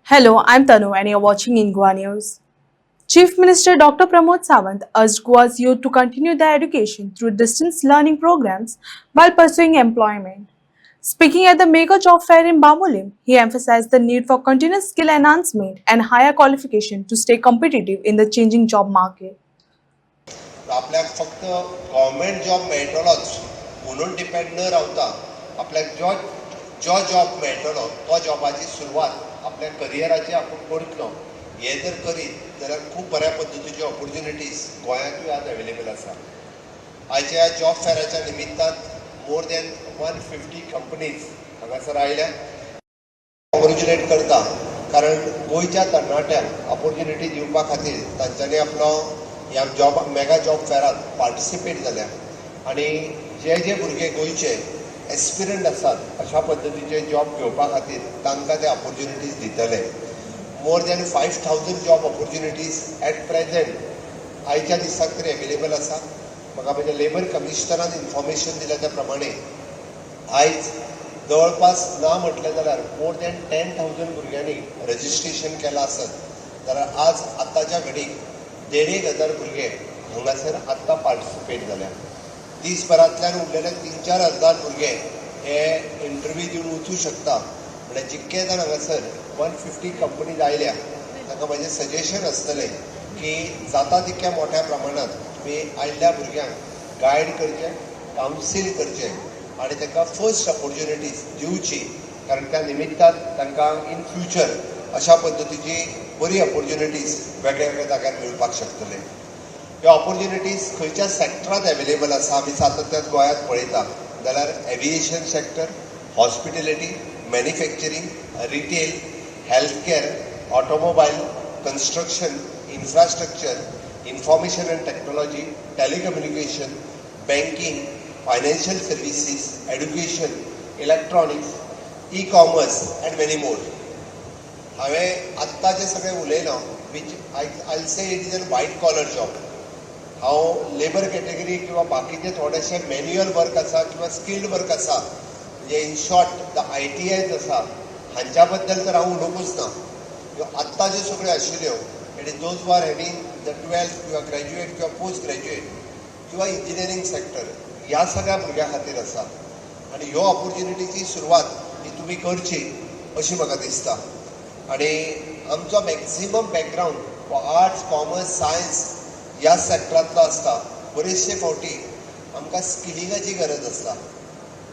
Hello, I'm Tanu and you're watching in Goa News. Chief Minister Dr. Pramod Sawant urged Goa's youth to continue their education through distance learning programs while pursuing employment. Speaking at the Mega Job Fair in Bamolim, he emphasized the need for continuous skill enhancement and higher qualification to stay competitive in the changing job market. आपल्याक फक्त government job मेळटलोच म्हणून depend न रावता आपल्याक जो job मेळटलो तो जॉबाची सुरवात आपल्या करियराची आपण करतलो हे जर करीत जाल्यार खूब बऱ्या पद्दतीच्यो ऑपॉर्च्युनिटीज गोंयांतूय आज अवेलेबल आसा. आयच्या जॉब फेराच्या निमित्तान मोर दॅन 150 कंपनीज हांगासर आयल्या. कॉंग्रॅच्युलेट करता कारण गोंयच्या तरणाट्यांक ऑपॉर्च्युनिटी दिवपा खातीर तांच्यांनी आपलो ह्या मेगा जॉब फेरात पार्टिसिपेट जाल्या आणि जे भुरगे गोंयचे एस्पिरंट आसात अशा पद्दतीचे जॉब घेवपा खातीर तांकां ते ऑपॉर्च्युनिटीज दितले. More than 5000 job opportunities at present आयच्या दिसाक तरी अवेलेबल आसा. म्हाका म्हज्या लेबर कमिशनरान इन्फॉर्मेशन दिल्या त्या प्रमाणे आयज जवळपास ना म्हटलें जाल्यार मोर दॅन 10,000 भुरग्यांनी रजिस्ट्रेशन केलां आसत जाल्यार आज आतांच्या घडीक 1,500 भुरगे हांगासर आत्तां पार्टिसिपेट जाल्या. दिसभरांतल्यान उरलेले 3-4 हजार भुरगे हे इंटरव्यू दिवन वचूं शकता. म्हणजे जितके जाण हांगासर 150 कंपनीज आयल्या तांकां म्हजें सजेशन आसतलें की जाता तितक्या मोठ्या प्रमाणात तुमी आयिल्ल्या भुरग्यांक गायड करचें, कावन्सील करचें आणि तांकां फर्स्ट ऑपॉर्च्युनिटीज दिवची कारण त्या निमित्तान तांकां इन फ्युचर अशा पद्दतीची बरी ऑपॉर्च्युनिटीज वेगळ्या वेगळ्या जाग्यार मेळपाक शकतले. ह्यो ऑपॉर्च्युनिटीज खंयच्या सॅक्टरांत अवेलेबल आसा आमी सातत्यान गोंयांत पळयता जाल्यार aviation sector, hospitality, manufacturing, retail, health care, automobile, construction, infrastructure, information and technology, telecommunication, banking, financial services, education, electronics, e commerce and many more. हांवें आत्तां जे सगळें उलयलां वीच I say it is an white collar job. हांव labour category किंवा बाकीचे थोडेशे मॅन्युअल वर्क आसा किंवा स्किल्ड वर्क आसा म्हणजे इन शॉर्ट द ITIs आसा हांच्या बद्दल तर हांव उलोवंकूच ना. ह्यो आत्तां ज्यो सगळ्यो आशिल्ल्यो it is those who are having the 12th किंवा ग्रॅज्युएट किंवा पोस्ट ग्रॅज्युएट किंवा इंजिनियरींग सॅक्टर ह्या सगळ्या भुरग्यां खातीर आसा आनी ह्यो ऑपॉर्च्युनिटीची सुरवात ही तुमी करची अशी म्हाका दिसता. आणि आमचो मॅक्झिमम बॅकग्राऊंड हो आर्ट्स, कॉमर्स, सायन्स ह्या सॅक्टरांतलो आसता. बरेचशे फावटी आमकां स्किलिंगाची गरज आसता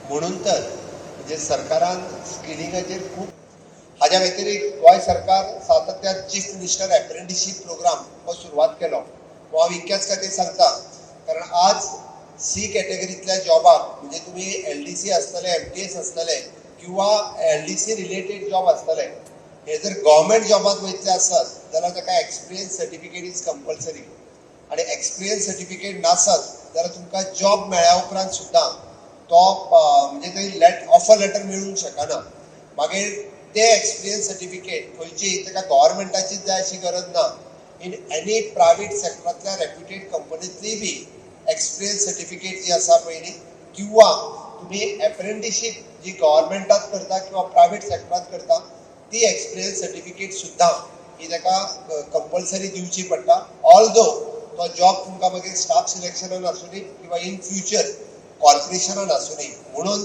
म्हणून तर म्हणजे सरकारान स्किलिंगाचेर खूब हाज्या व्यतिरिक्त गोंय सरकार सातत्यान चीफ मिनिस्टर एप्रेंटिसशीप प्रोग्राम हो सुरवात केलो. हो हांव इतक्याच खातीर सांगता कारण आज C कॅटेगरींतल्या जॉबाक म्हणजे तुमी LDC आसतले, MTS आसतले किंवा LDC रिलेटेड जॉब आसतले हे जर गव्हर्मेंट जॉबात वयतले आसत जाल्यार ताका एक्सपिरियन्स सर्टिफिकेट इज कंपल्सरी आणि एक्सपिरियन्स सर्टिफिकेट नासत जाल्यार तुमकां जॉब मेळ्ळ्या उपरांत सुद्दां तो म्हणजे थंय ऑफर लेटर मेळूंक शकना. मागीर ते एक्सपिरियन्स सर्टिफिकेट खंयची ताका गव्हर्मेंटाचीच जाय अशी गरज ना. इन एनी प्रायवेट सेक्टरांतल्या रेप्युटेड कंपनींतलीय बी एक्सपिरियन्स सर्टिफिकेट जी आसा पळय न्ही किंवा तुमी एप्रेंटिसशीप जी गव्हर्मेंटात करता किंवा प्रायवेट सेक्टरांत करता ती एक्सपिरियन्स सर्टिफिकेट सुद्दां ही ताका कंपल्सरी दिवची पडटा. ऑल्दो तो जॉब तुमकां मागीर स्टाफ सिलेक्शनान आसूं दी किंवा इन फ्युचर कॉर्पोरेशनान आसूं दी म्हणून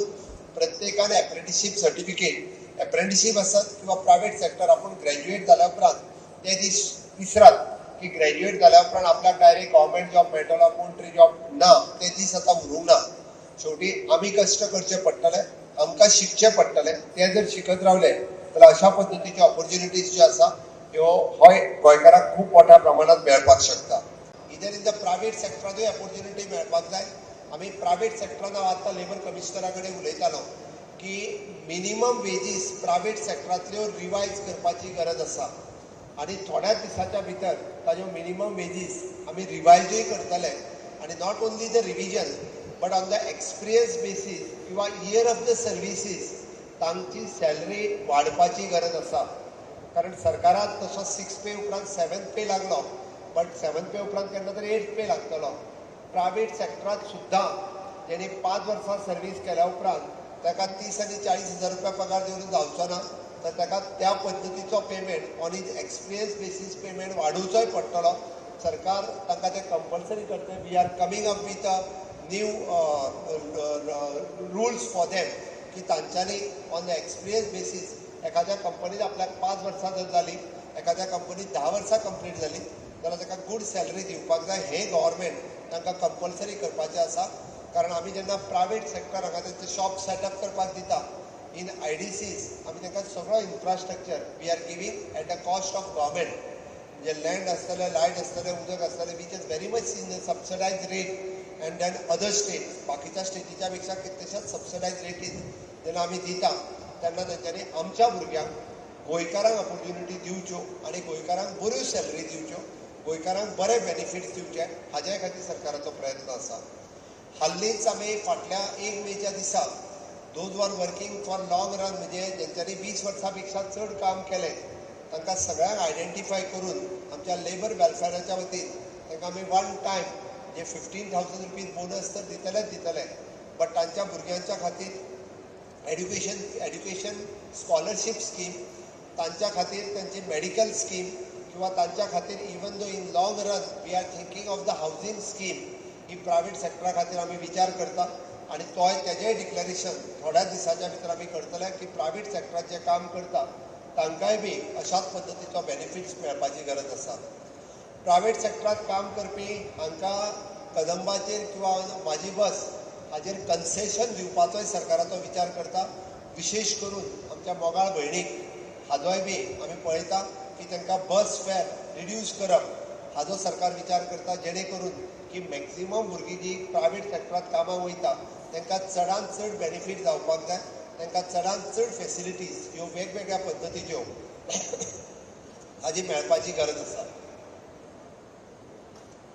प्रत्येकान एप्रेंटिसशीप सर्टिफिकेट एप्रेंटिसशीप आसत किंवा प्रायवेट सेक्टर आपण ग्रॅज्युएट जाल्या उपरांत ते दीस विसरात की ग्रॅज्युएट जाल्या उपरांत आपल्याक डायरेक्ट गव्हर्मेंट जॉब मेळटलो पोल्ट्री जॉब ना ते दीस आतां उरूंक ना. शेवटी आमी कश्ट करचे पडटले, आमकां शिकचें पडटलें. ते जर शिकत रावले जाल्यार अशा पद्दतीच्यो ऑपॉर्च्युनिटीज ज्यो आसा ह्यो गोंयकारांक खूब मोठ्या प्रमाणात मेळपाक शकता. इधर इन द प्रायवेट सेक्टरांतूय ऑपॉर्च्युनिटी मेळपाक जाय. आमी प्रायवेट सेक्टरांत हांव आतां लेबर कमिशनरा कडेन उलयतालो की मिनिमम वेजीस प्रायवेट सेक्टरांतल्यो रिवायज करपाची गरज आसा आनी थोड्याच दिसाच्या भितर ताज्यो मिनिमम वेजीस आमी रिवायजूय करतले आनी not only the revision but on the experience basis किंवा इयर ऑफ द सर्विसीस तांची सॅलरी वाडपाची गरज आसा. कारण सरकारान तसो 6 पे उपरांत 7th पे लागलो बट 7th पे उपरांत केन्ना तरी 8th पे लागतलो. प्रायवेट सेक्टरांत सुद्दां जेणे 5 वर्सां सर्वीस केल्या उपरांत ताका 30 आनी 40 हजार रुपया पगार दिवन जावचो ना. तर ताका त्या पद्दतीचो payment on is experience basis payment वाडोवचोय पडटलो. सरकार तांकां ते कंपल्सरी करता. We are coming up with a new rules for them की तांच्यांनी ऑन द एक्सपिरियन्स बेसीस एखाद्या कंपनीत आपल्याक 5 वर्सां जर जाली, एखाद्या कंपनीत 10 वर्सां कंप्लीट जाली जाल्यार ताका गुड सॅलरी दिवपाक जाय. हे गव्हर्मेंट तांकां कंपल्सरी करपाचें आसा. कारण आमी जेन्ना प्रायवेट सॅक्टर हांगा तेंचे शॉप सेटअप करपाक दिता इन IDCs आमी तांकां सगळो infrastructure we are giving at the cost of government. जे लँड आसतलें, लायट आसतलें, उदक आसतलें, which is very much in the subsidise rate and then other states बाकीच्या स्टेटीच्या पेक्षा कितलेशाच सबसिडायज रेटीन जेन्ना आमी दिता तेन्ना तेंच्यांनी आमच्या भुरग्यांक गोंयकारांक ऑपॉर्च्युनिटी दिवच्यो आनी गोंयकारांक बऱ्यो सॅलरी दिवच्यो, गोंयकारांक बरे बेनिफिट्स दिवचे, हाज्या खातीर सरकाराचो प्रयत्न आसा. हाल्लींच आमी फाटल्या 1 मेच्या दिसा those were working for long run म्हणजे जेंच्यांनी 20 वर्सां पेक्षा चड काम केलें तांकां सगळ्यांक आयडेंटिफाय करून आमच्या लेबर वेलफेअराच्या वतीन तांकां आमी वन टायम जे 15,000 रुपीज बोनस तर दितले बट तांच्या भुरग्यांच्या खातीर एड्युकेशन स्कॉलरशीप स्कीम, तांच्या खातीर तांची मेडिकल स्कीम किंवा तांच्या खातीर even though in long run we are thinking of the housing scheme ही प्रायवेट सॅक्टरा खातीर आमी विचार करता. आनी तोय तेजेंय डिक्लेरेशन थोड्याच दिसाच्या भितर आमी करतले की प्रायवेट सॅक्टरात जे काम करता तांकांय बी अशाच पद्दतीचो बेनिफिट्स मेळपाची गरज आसा. प्रायवेट सॅक्टरात काम करपी हांकां कदंबाचेर किंवा म्हाजी बस हाजेर कन्सेशन दिवपाचोय सरकाराचो विचार करता. विशेश करून आमच्या मोगाळ भयणीक हाजोय बी आमी पळयता की तांकां बस फेअर रिड्यूस करप हाजो सरकार विचार करता जेणे करून की मॅक्झिमम भुरगीं जी प्रायवेट सॅक्टरांत कामाक वयता तांकां चडांत चड बेनिफीट जावपाक जाय, तांकां चडांत चड फेसिलिटीज ह्यो वेगवेगळ्या पद्दतीच्यो हाजी मेळपाची गरज आसा.